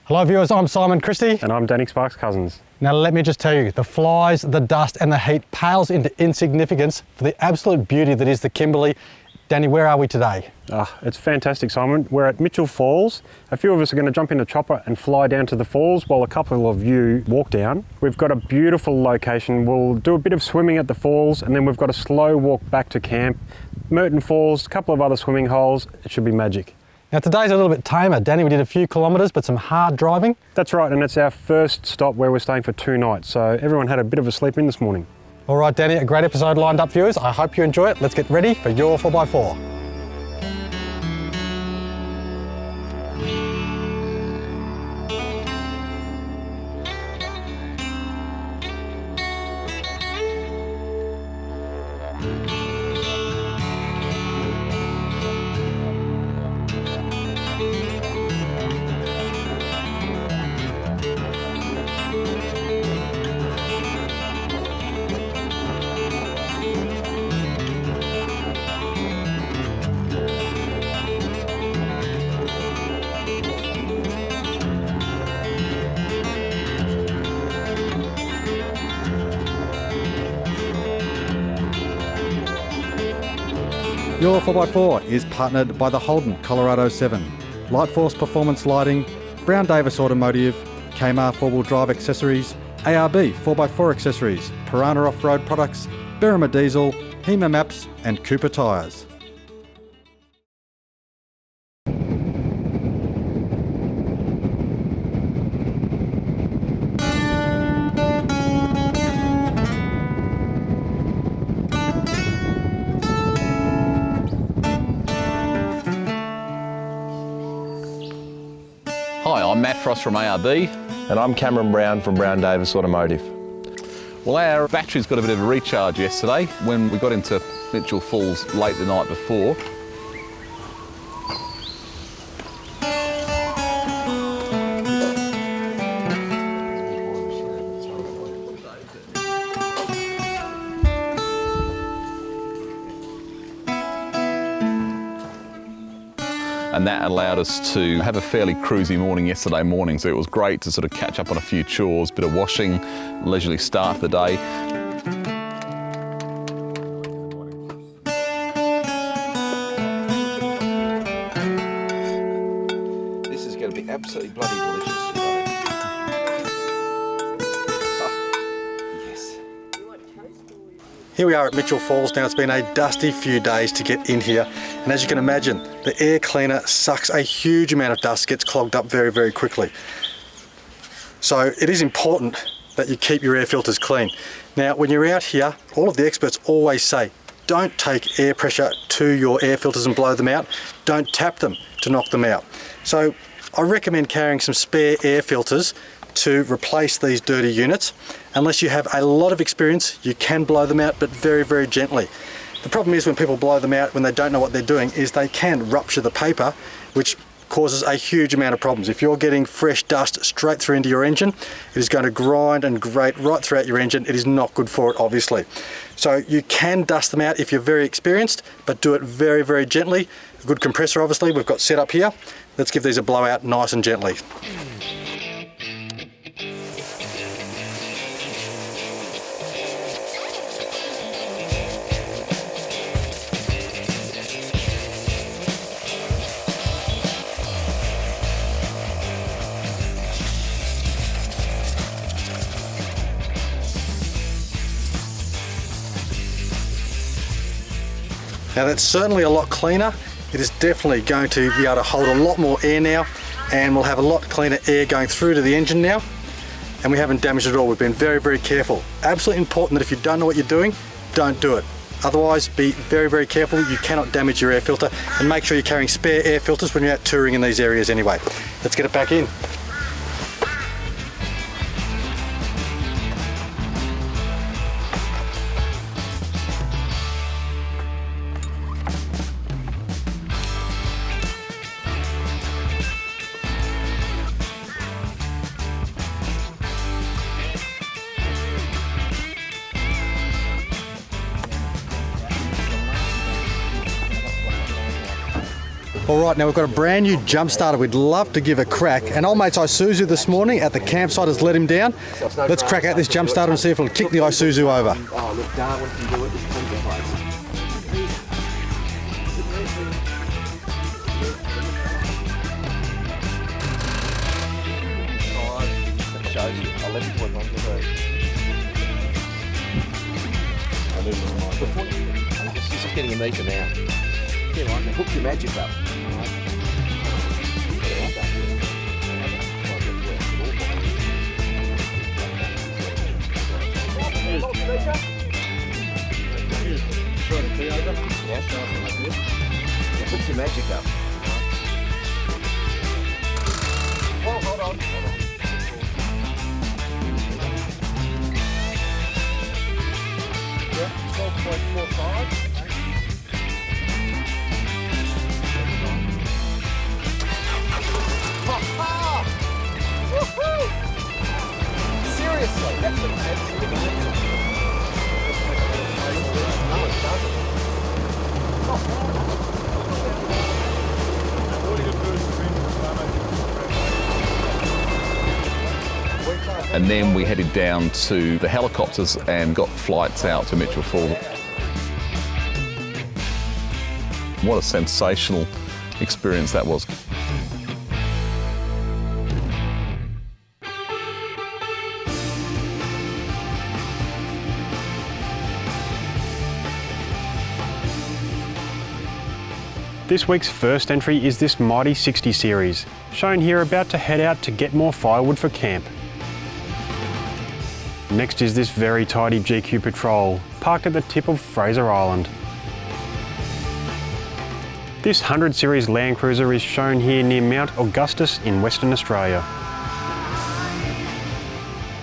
Hello viewers, I'm Simon Christie. And I'm Danny Sparks Cousins. Now let me just tell you, the flies, the dust and the heat pales into insignificance for the absolute beauty that is the Kimberley. Danny, where are we today? It's fantastic, Simon. We're at Mitchell Falls. A few of us are going to jump in a chopper and fly down to the falls while a couple of you walk down. We've got a beautiful location. We'll do a bit of swimming at the falls and then we've got a slow walk back to camp. Merten Falls, a couple of other swimming holes. It should be magic. Now today's a little bit tamer. Danny, we did a few kilometres, but some hard driving. That's right, and it's our first stop where we're staying for 2 nights, so everyone had a bit of a sleep in this morning. All right, Danny, a great episode lined up, viewers. I hope you enjoy it. Let's get ready for your 4x4. Your 4x4 is partnered by the Holden Colorado 7, Lightforce Performance Lighting, Brown Davis Automotive, Kmart 4-wheel drive accessories, ARB 4x4 accessories, Piranha Off-Road products, Berrima Diesel, Hema Maps and Cooper tyres. Hi, I'm Matt Frost from ARB. And I'm Cameron Brown from Brown Davis Automotive. Well, our batteries got a bit of a recharge yesterday when we got into Mitchell Falls late the night before. And that allowed us to have a fairly cruisy morning yesterday morning, so it was great to sort of catch up on a few chores, bit of washing, leisurely start the day. This is going to be absolutely bloody delicious. Here we are at Mitchell Falls. Now it's been a dusty few days to get in here, and as you can imagine, the air cleaner sucks a huge amount of dust, gets clogged up very, very quickly. So it is important that you keep your air filters clean. Now when you're out here, all of the experts always say, don't take air pressure to your air filters and blow them out. Don't tap them to knock them out. So I recommend carrying some spare air filters to replace these dirty units. Unless you have a lot of experience, you can blow them out, but very, very gently. The problem is when people blow them out when they don't know what they're doing is they can rupture the paper, which causes a huge amount of problems. If you're getting fresh dust straight through into your engine, it is going to grind and grate right throughout your engine. It is not good for it, obviously. So you can dust them out if you're very experienced, but do it very, very gently. A good compressor, obviously, we've got set up here. Let's give these a blowout nice and gently. Now that's certainly a lot cleaner. It is definitely going to be able to hold a lot more air now, and we'll have a lot cleaner air going through to the engine now, and we haven't damaged it at all. We've been very, very careful. Absolutely important that if you don't know what you're doing, don't do it. Otherwise, be very, very careful. You cannot damage your air filter, and make sure you're carrying spare air filters when you're out touring in these areas anyway. Let's get it back in. All right, now we've got a brand new jump starter we'd love to give a crack, and old mate's Isuzu this morning at the campsite has let him down. Let's crack out this jump starter and see if it'll kick the Isuzu over. Oh, look, Darwin can do it. This comes in place. That shows you. I'll let you put it on the road. Before you, this is getting a metre now. Yeah, right, now hook your magic up. Hook your magic up. Oh, hold on. Yeah, 12.45. Seriously, that's And then we headed down to the helicopters and got flights out to Mitchell Falls. What a sensational experience that was. This week's first entry is this Mighty 60 series, shown here about to head out to get more firewood for camp. Next is this very tidy GQ Patrol, parked at the tip of Fraser Island. This 100 series Land Cruiser is shown here near Mount Augustus in Western Australia.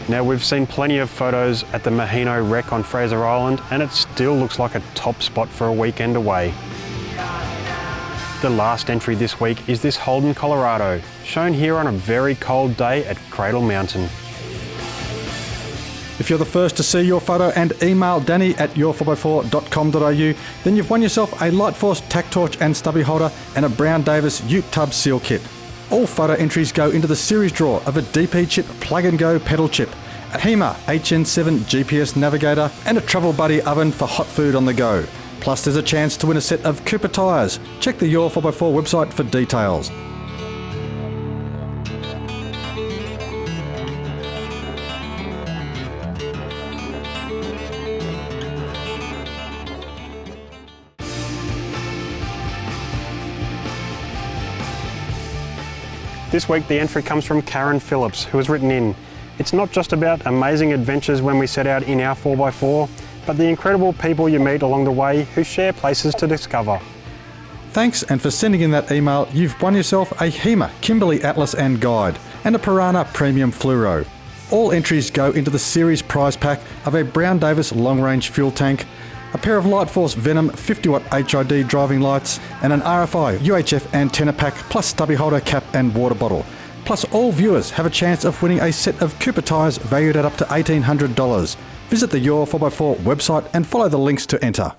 Now we've seen plenty of photos at the Mahino wreck on Fraser Island, and it still looks like a top spot for a weekend away. The last entry this week is this Holden, Colorado, shown here on a very cold day at Cradle Mountain. If you're the first to see your photo and email Danny at your4x4.com.au, then you've won yourself a Lightforce tack torch and stubby holder and a Brown Davis Ute Tub seal kit. All photo entries go into the series draw of a DP chip plug and go pedal chip, a HEMA HN7 GPS navigator and a Travel Buddy oven for hot food on the go. Plus there's a chance to win a set of Cooper tyres. Check the Your4x4 website for details. This week the entry comes from Karen Phillips, who has written in, "It's not just about amazing adventures when we set out in our 4x4, but the incredible people you meet along the way who share places to discover." Thanks, and for sending in that email, you've won yourself a HEMA Kimberley Atlas and Guide and a Piranha Premium Fluoro. All entries go into the series prize pack of a Brown Davis long range fuel tank, a pair of Lightforce Venom 50-watt HID driving lights, and an RFI UHF antenna pack plus stubby holder cap and water bottle. Plus all viewers have a chance of winning a set of Cooper tyres valued at up to $1,800. Visit the Your4x4 website and follow the links to enter.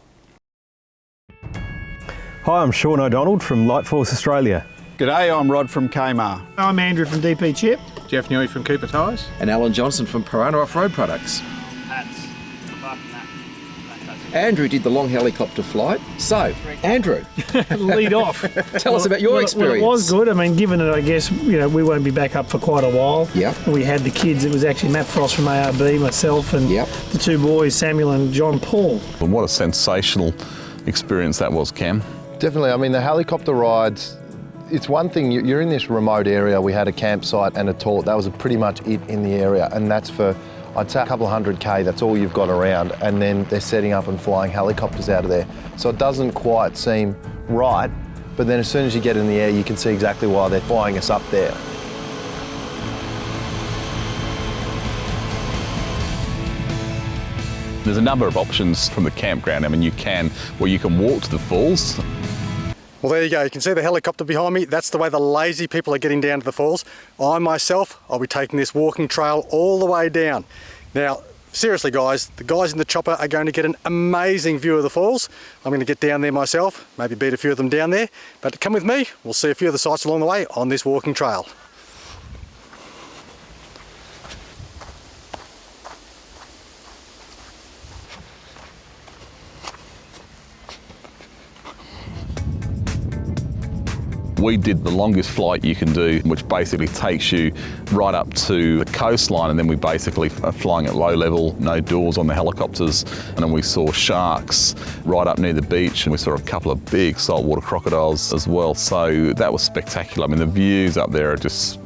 Hi, I'm Sean O'Donnell from Lightforce Australia. G'day, I'm Rod from Kmart. I'm Andrew from DP Chip. Jeff Newey from Cooper Tyres. And Alan Johnson from Piranha Off-Road Products. Andrew did the long helicopter flight. So, Andrew, Lead off. Tell us about your experience. Well, it was good. I mean, given that I guess, we won't be back up for quite a while. Yeah. We had the kids. It was actually Matt Frost from ARB, myself, and the two boys, Samuel and John Paul. And what a sensational experience that was, Cam. Definitely. I mean, the helicopter rides, it's one thing, you're in this remote area. We had a campsite and a toilet. That was pretty much it in the area, and that's for, I'd say, a couple of 100K, that's all you've got around, and then they're setting up and flying helicopters out of there. So it doesn't quite seem right, but then as soon as you get in the air, you can see exactly why they're flying us up there. There's a number of options from the campground. I mean, you can walk to the falls. Well, there you go. You can see the helicopter behind me. That's the way the lazy people are getting down to the falls. I myself, I'll be taking this walking trail all the way down. Now, Seriously guys, the guys in the chopper are going to get an amazing view of the falls. I'm going to get down there myself, maybe beat a few of them down there, but come with me, we'll see a few of the sights along the way on this walking trail. We did the longest flight you can do, which basically takes you right up to the coastline, and then we basically are flying at low level, no doors on the helicopters, and then we saw sharks right up near the beach, and we saw a couple of big saltwater crocodiles as well. So that was spectacular. I mean, the views up there are just,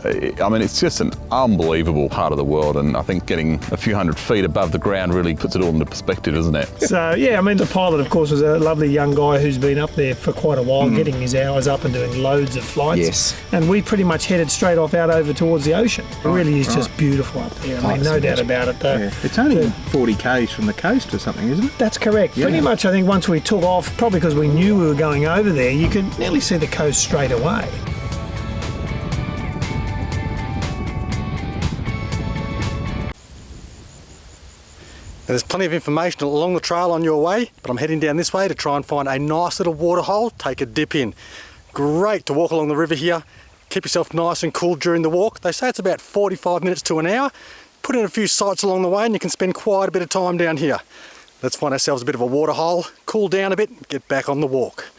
I mean, it's just an unbelievable part of the world, and I think getting a few hundred feet above the ground really puts it all into perspective, doesn't it? So, yeah, I mean, the pilot, of course, was a lovely young guy who's been up there for quite a while, getting his hours up and doing loads of flights. Yes. And we pretty much headed straight off out over towards the ocean. It really is just beautiful up there. I mean, no doubt about it. It's only 40 k's from the coast or something, isn't it? That's correct. Pretty much, I think, once we took off, probably because we knew we were going over there, you could nearly see the coast straight away. There's plenty of information along the trail on your way, but I'm heading down this way to try and find a nice little water hole, take a dip in. Great to walk along the river here, keep yourself nice and cool during the walk. They say it's about 45 minutes to an hour. Put in a few sights along the way and you can spend quite a bit of time down here. Let's find ourselves a bit of a water hole, cool down a bit, and get back on the walk.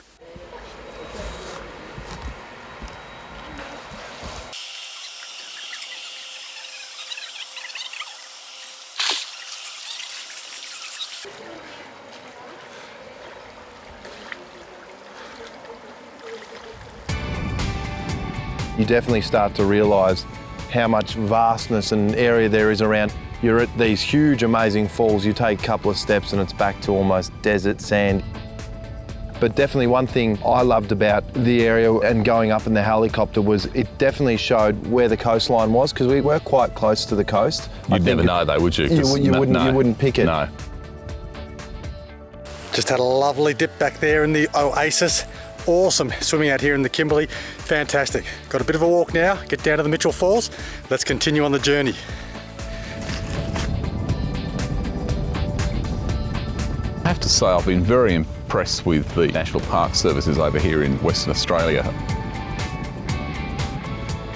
You definitely start to realise how much vastness and area there is around. You're at these huge, amazing falls. You take a couple of steps and it's back to almost desert sand. But definitely one thing I loved about the area and going up in the helicopter was it definitely showed where the coastline was, because we were quite close to the coast. You'd never know though, would you? You wouldn't pick it. No. Just had a lovely dip back there in the oasis. Awesome swimming out here in the Kimberley. Fantastic. Got a bit of a walk now, get down to the Mitchell Falls. Let's continue on the journey. I have to say I've been very impressed with the National Park Services over here in Western Australia.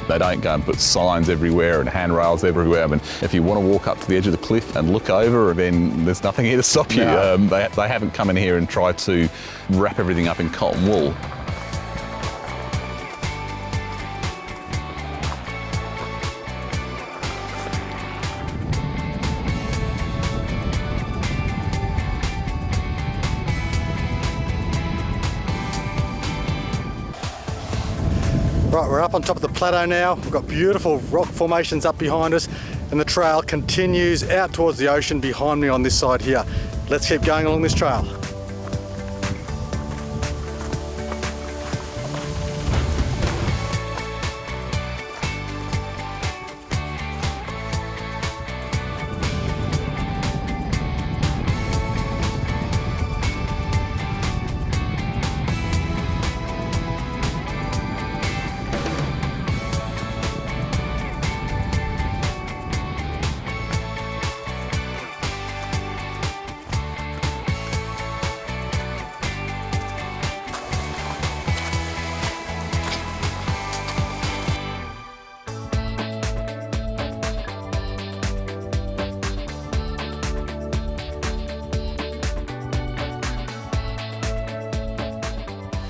They don't go and put signs everywhere and handrails everywhere. I mean, if you want to walk up to the edge of the cliff and look over, then there's nothing here to stop you. No. They haven't come in here and tried to wrap everything up in cotton wool. Right, we're up on top of the plateau now. We've got beautiful rock formations up behind us, and the trail continues out towards the ocean behind me on this side here. Let's keep going along this trail.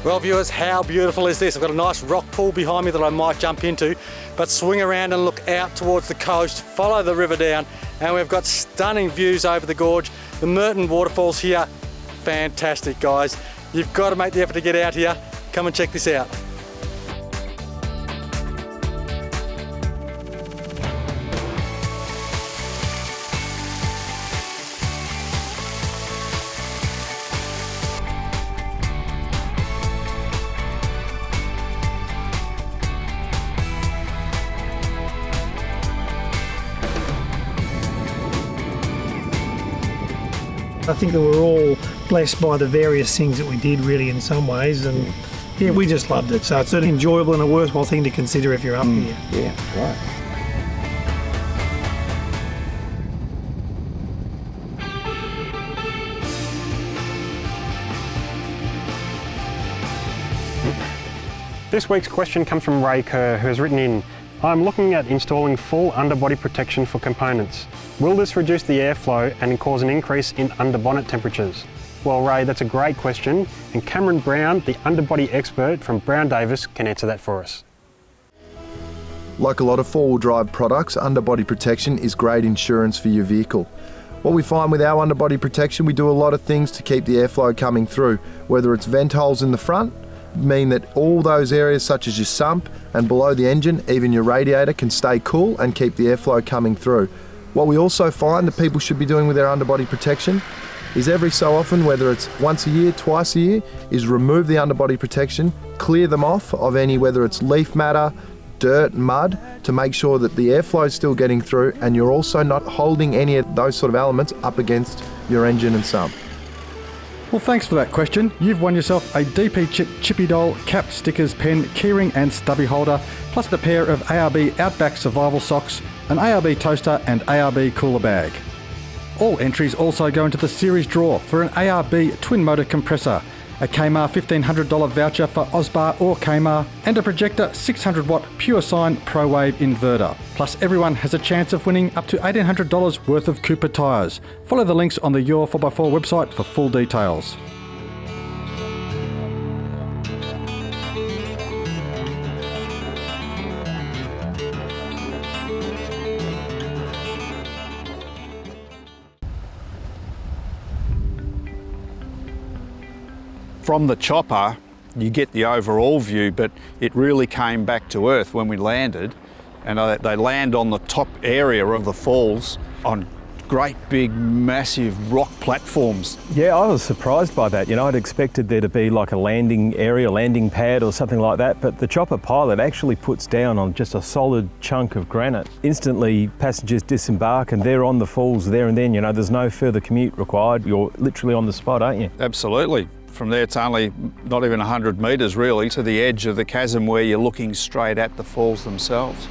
Well viewers, how beautiful is this? I've got a nice rock pool behind me that I might jump into, but swing around and look out towards the coast, follow the river down, and we've got stunning views over the gorge. The Merten waterfalls here, fantastic guys. You've got to make the effort to get out here. Come and check this out. I think that we're all blessed by the various things that we did really in some ways, and yeah, we just loved it. So it's an enjoyable and a worthwhile thing to consider if you're up here. Yeah, right. This week's question comes from Ray Kerr, who has written in, I'm looking at installing full underbody protection for components. Will this reduce the airflow and cause an increase in underbonnet temperatures? Well, Ray, that's a great question, and Cameron Brown, the underbody expert from Brown Davis, can answer that for us. Like a lot of four-wheel drive products, underbody protection is great insurance for your vehicle. What we find with our underbody protection, we do a lot of things to keep the airflow coming through, whether it's vent holes in the front, mean that all those areas such as your sump and below the engine, even your radiator, can stay cool and keep the airflow coming through. What we also find that people should be doing with their underbody protection is every so often, whether it's once a year, twice a year, is remove the underbody protection, clear them off of any, whether it's leaf matter, dirt, mud, to make sure that the airflow is still getting through and you're also not holding any of those sort of elements up against your engine and sump. Well, thanks for that question. You've won yourself a DP Chip Chippy Doll, capped stickers, pen, keyring and stubby holder, plus a pair of ARB Outback Survival socks, an ARB toaster and ARB cooler bag. All entries also go into the series draw for an ARB twin motor compressor, a Kmar $1,500 voucher for Osbar or Kmar, and a Projector 600 watt Pure Sine Pro Wave inverter. Plus everyone has a chance of winning up to $1,800 worth of Cooper tyres. Follow the links on the YOUR4X4 website for full details. From the chopper, you get the overall view, but it really came back to earth when we landed, and they land on the top area of the falls on great big massive rock platforms. Yeah, I was surprised by that. You know, I'd expected there to be like a landing area, landing pad or something like that, but the chopper pilot actually puts down on just a solid chunk of granite. Instantly passengers disembark and they're on the falls there and then. You know, there's no further commute required. You're literally on the spot, aren't you? Absolutely. From there, it's only not even 100 metres really to the edge of the chasm where you're looking straight at the falls themselves.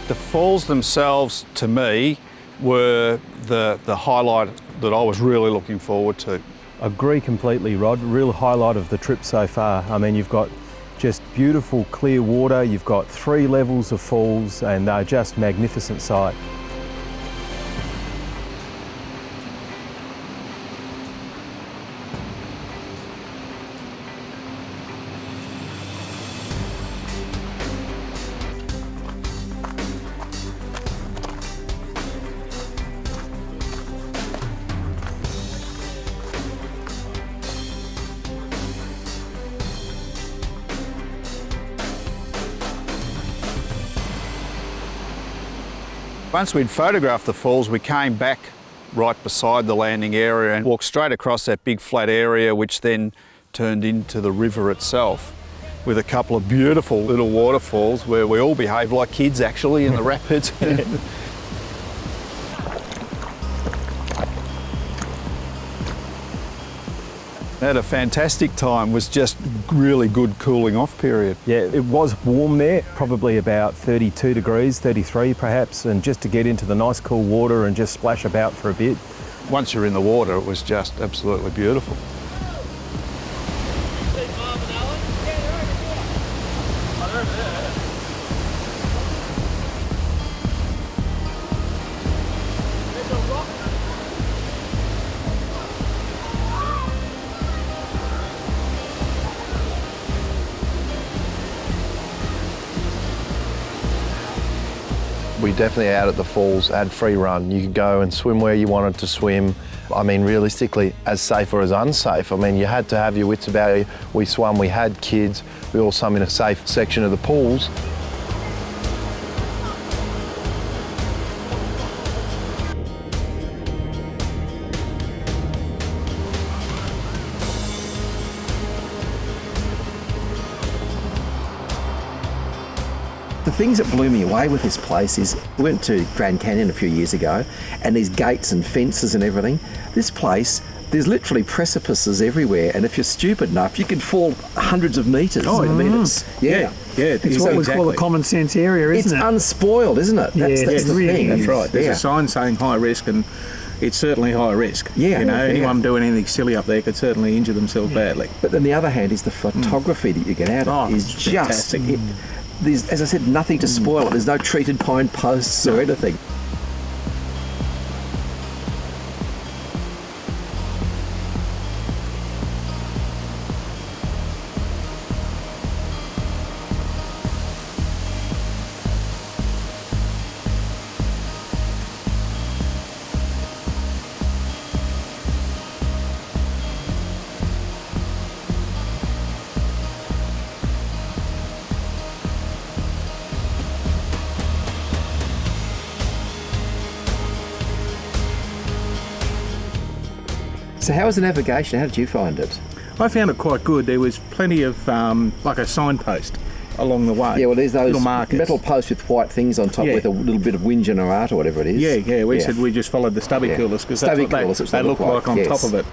The falls themselves, to me, were the highlight that I was really looking forward to. I agree completely, Rod. Real highlight of the trip so far. I mean, you've got just beautiful clear water, you've got 3 levels of falls, and they're just magnificent sight. Once we'd photographed the falls, we came back right beside the landing area and walked straight across that big flat area, which then turned into the river itself, with a couple of beautiful little waterfalls where we all behaved like kids actually in the rapids. Had a fantastic time. It was just really good cooling off period. Yeah, it was warm there, probably about 32 degrees, 33 perhaps, and just to get into the nice cool water and just splash about for a bit. Once you're in the water, it was just absolutely beautiful. We definitely out at the falls had free run. You could go and swim where you wanted to swim. I mean, realistically, as safe or as unsafe. I mean, you had to have your wits about you. We swum, we had kids, we all swum in a safe section of the pools. The things that blew me away with this place is, we went to Grand Canyon a few years ago, and these gates and fences and everything. This place, there's literally precipices everywhere, and if you're stupid enough, you could fall hundreds of metres. Oh, minutes. Yeah. It's what we call a common sense area, isn't it? It's unspoiled, isn't it? That's the thing. That's right. There's a sign saying high risk, and it's certainly high risk. Yeah. You know, anyone doing anything silly up there could certainly injure themselves badly. But on the other hand, is the photography that you get out of it is just... There's, as I said, nothing to spoil it. There's no treated pine posts or anything. So how was the navigation? How did you find it? I found it quite good. There was plenty of, like a signpost along the way. Yeah, well, there's those little markers. Metal posts with white things on top with a little bit of whinge and art or whatever it is. Yeah, we said we just followed the stubby coolers because that's what they look like on top of it.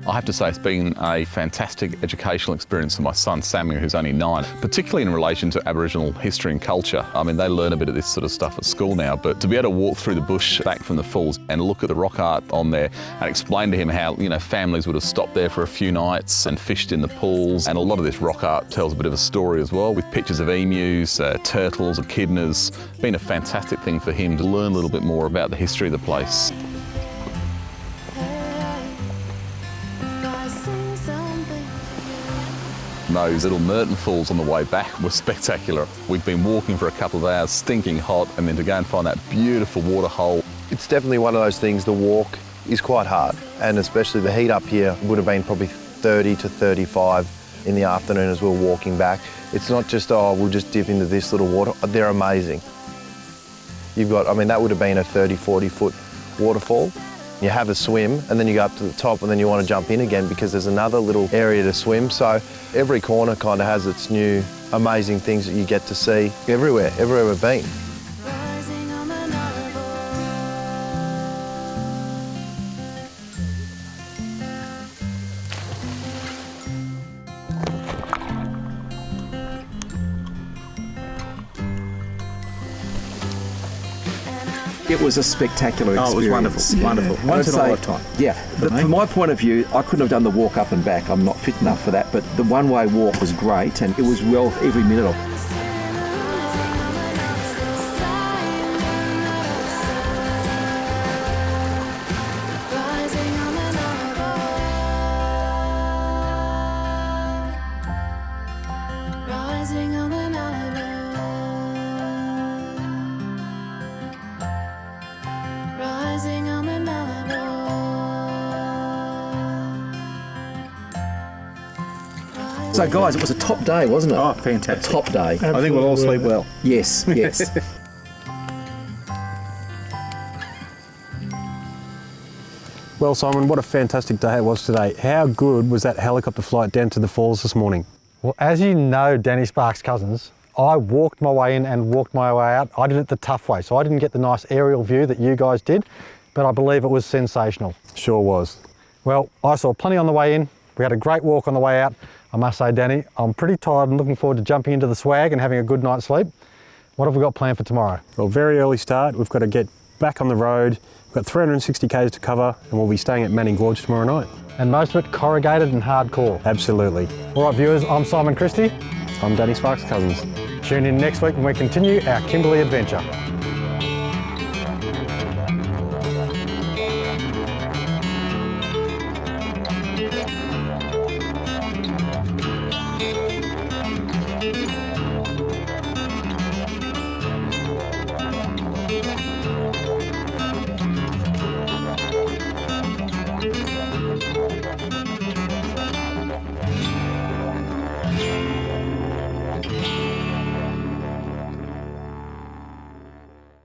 I have to say it's been a fantastic educational experience for my son Samuel, who's only 9, particularly in relation to Aboriginal history and culture. I mean, they learn a bit of this sort of stuff at school now, but to be able to walk through the bush back from the falls and look at the rock art on there and explain to him how, you know, families would have stopped there for a few nights and fished in the pools. And a lot of this rock art tells a bit of a story as well, with pictures of emus, turtles, echidnas. It's been a fantastic thing for him to learn a little bit more about the history of the place. Those Little Merten falls on the way back were spectacular. We'd been walking for a couple of hours, stinking hot, and then to go and find that beautiful water hole. It's definitely one of those things, the walk is quite hard, and especially the heat up here would have been probably 30 to 35 in the afternoon as we were walking back. It's not just, oh, we'll just dip into this little water. They're amazing. You've got, I mean, that would have been a 30, 40 foot waterfall. You have a swim and then you go up to the top and then you want to jump in again because there's another little area to swim. So every corner kind of has its new amazing things that you get to see everywhere we've been. It was a spectacular experience. Oh, it was wonderful. Once in a lifetime. Yeah, from my point of view, I couldn't have done the walk up and back. I'm not fit enough for that, but the one-way walk was great and it was well every minute of it. So guys, it was a top day, wasn't it? Oh, fantastic. A top day. I think we'll all sleep well. Yes, yes. Well, Simon, what a fantastic day it was today. How good was that helicopter flight down to the falls this morning? Well, as you know, Danny Sparks' cousins, I walked my way in and walked my way out. I did it the tough way, so I didn't get the nice aerial view that you guys did, but I believe it was sensational. Sure was. Well, I saw plenty on the way in. We had a great walk on the way out. I must say, Danny, I'm pretty tired and looking forward to jumping into the swag and having a good night's sleep. What have we got planned for tomorrow? Well, very early start. We've got to get back on the road. We've got 360 k's to cover and we'll be staying at Manning Gorge tomorrow night. And most of it corrugated and hardcore. Absolutely. All right, viewers, I'm Simon Christie. I'm Danny Sparks' cousins. Tune in next week when we continue our Kimberley adventure.